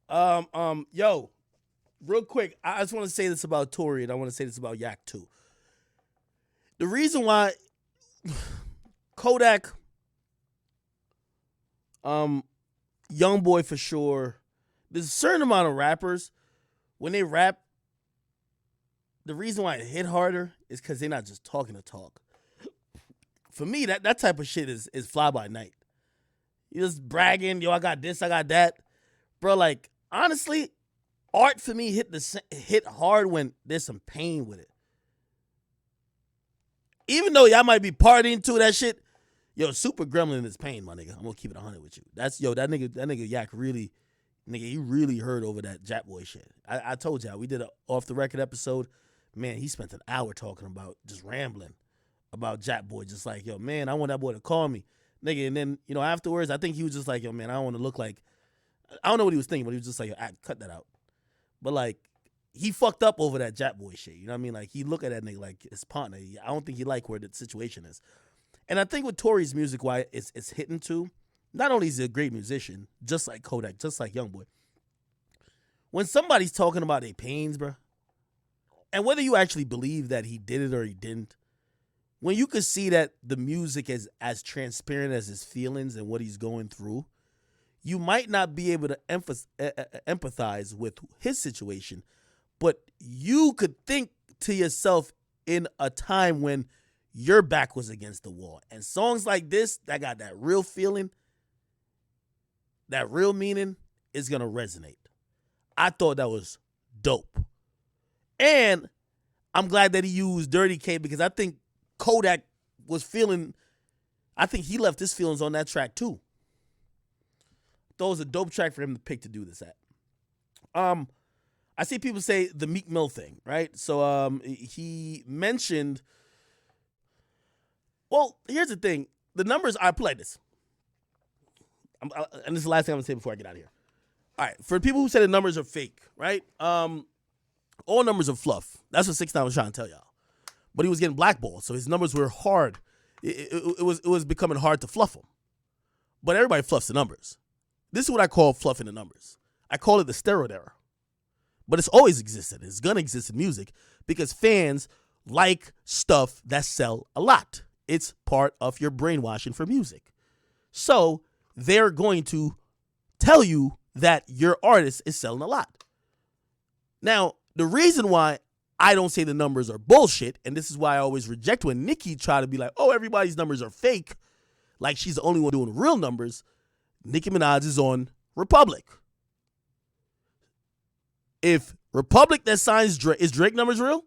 Yo, real quick, I just want to say this about Tory, and I want to say this about Yak too. The reason why Kodak, um, Young Boy for sure. There's a certain amount of rappers when they rap. The reason why it hit harder is because they're not just talking to talk. For me, that type of shit is fly by night. You just bragging, yo, I got this, I got that, bro. Like honestly, art for me hit hard when there's some pain with it. Even though y'all might be partying to that shit, yo, Super Gremlin is pain, my nigga. I'm gonna keep it 100 with you. That's yo, that nigga Yak really, nigga, he really hurt over that Jap Boy shit. I told y'all we did a off the record episode. Man, he spent an hour talking about just rambling about Jap Boy, just like yo, man, I want that boy to call me, nigga. And then afterwards, I think he was just like, yo, man, I don't want to look like, I don't know what he was thinking, but he was just like, yo, cut that out. But like, he fucked up over that Jap Boy shit. You know what I mean? Like he look at that nigga like his partner. I don't think he like where the situation is. And I think with Tory's music, why it's hitting too. Not only is he a great musician, just like Kodak, just like Youngboy. When somebody's talking about their pains, bro, and whether you actually believe that he did it or he didn't, when you could see that the music is as transparent as his feelings and what he's going through, you might not be able to empathize with his situation, but you could think to yourself in a time when your back was against the wall. And songs like this that got that real feeling, that real meaning is going to resonate. I thought that was dope. And I'm glad that he used Dirty K because I think Kodak was feeling, I think he left his feelings on that track too. That was a dope track for him to pick to do this at. I see people say the Meek Mill thing, right? So he mentioned, well, here's the thing. The numbers, I play this. And this is the last thing I'm going to say before I get out of here. All right, for people who say the numbers are fake, right? All numbers are fluff. That's what 6ix9ine was trying to tell y'all. But he was getting blackballed, so his numbers were hard. It was becoming hard to fluff them. But everybody fluffs the numbers. This is what I call fluffing the numbers. I call it the steroid era. But it's always existed. It's going to exist in music because fans like stuff that sell a lot. It's part of your brainwashing for music. So they're going to tell you that your artist is selling a lot. Now, the reason why I don't say the numbers are bullshit, and this is why I always reject when Nicki try to be like, oh, everybody's numbers are fake, like she's the only one doing real numbers. Nicki Minaj is on Republic. If Republic that signs Drake, is Drake numbers real?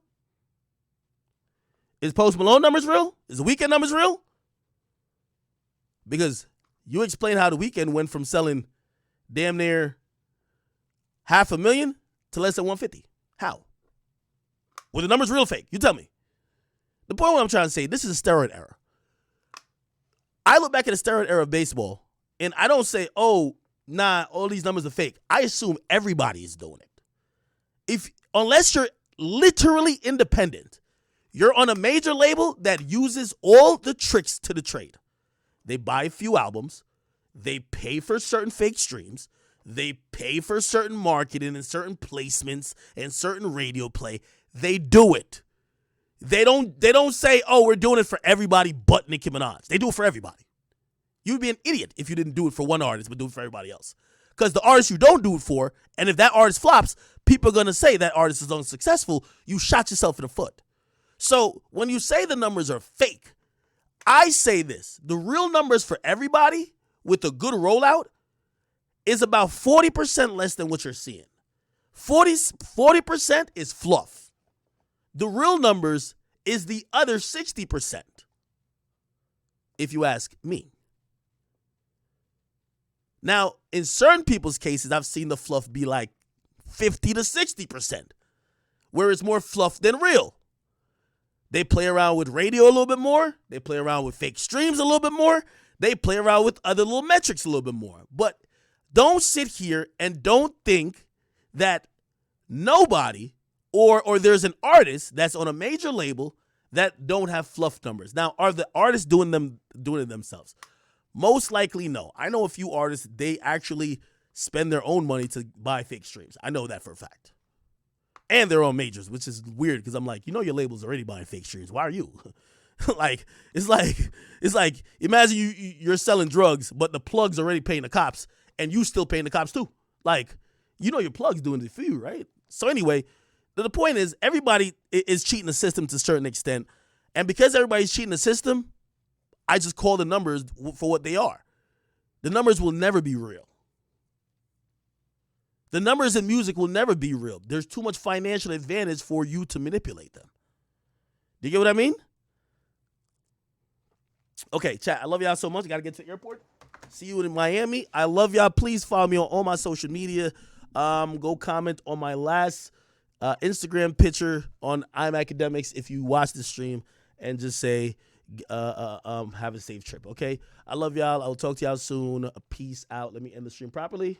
Is Post Malone numbers real? Is the Weeknd numbers real? Because you explain how the Weeknd went from selling damn near 500,000 to less than 150. How? Were the numbers real or fake? You tell me. The point what I'm trying to say, this is a steroid era. I look back at the steroid era of baseball, and I don't say, oh, nah, all these numbers are fake. I assume everybody is doing it. Unless you're literally independent, you're on a major label that uses all the tricks to the trade. They buy a few albums. They pay for certain fake streams. They pay for certain marketing and certain placements and certain radio play. They do it. They don't say, oh, we're doing it for everybody but Nicki Minaj. They do it for everybody. You'd be an idiot if you didn't do it for one artist but do it for everybody else. Because the artist you don't do it for, and if that artist flops, people are going to say that artist is unsuccessful. You shot yourself in the foot. So when you say the numbers are fake, I say this. The real numbers for everybody with a good rollout is about 40% less than what you're seeing. 40% is fluff. The real numbers is the other 60%, if you ask me. Now, in certain people's cases, I've seen the fluff be like 50 to 60%, where it's more fluff than real. They play around with radio a little bit more. They play around with fake streams a little bit more. They play around with other little metrics a little bit more. But don't sit here and don't think that nobody or there's an artist that's on a major label that don't have fluff numbers. Now, are the artists doing it themselves? Most likely, no. I know a few artists, they actually spend their own money to buy fake streams. I know that for a fact. And their own majors, which is weird because I'm like, your label's already buying fake streams. Why are you? It's like imagine you're selling drugs, but the plug's already paying the cops, and you still paying the cops too. Like, your plug's doing it for you, right? So anyway, the point is everybody is cheating the system to a certain extent, and because everybody's cheating the system, I just call the numbers for what they are. The numbers will never be real. The numbers in music will never be real. There's too much financial advantage for you to manipulate them. Do you get what I mean? Okay, chat. I love y'all so much. I got to get to the airport. See you in Miami. I love y'all. Please follow me on all my social media. Go comment on my last Instagram picture on I'm Akademiks if you watch the stream, and just say, have a safe trip, okay? I love y'all. I will talk to y'all soon. Peace out. Let me end the stream properly.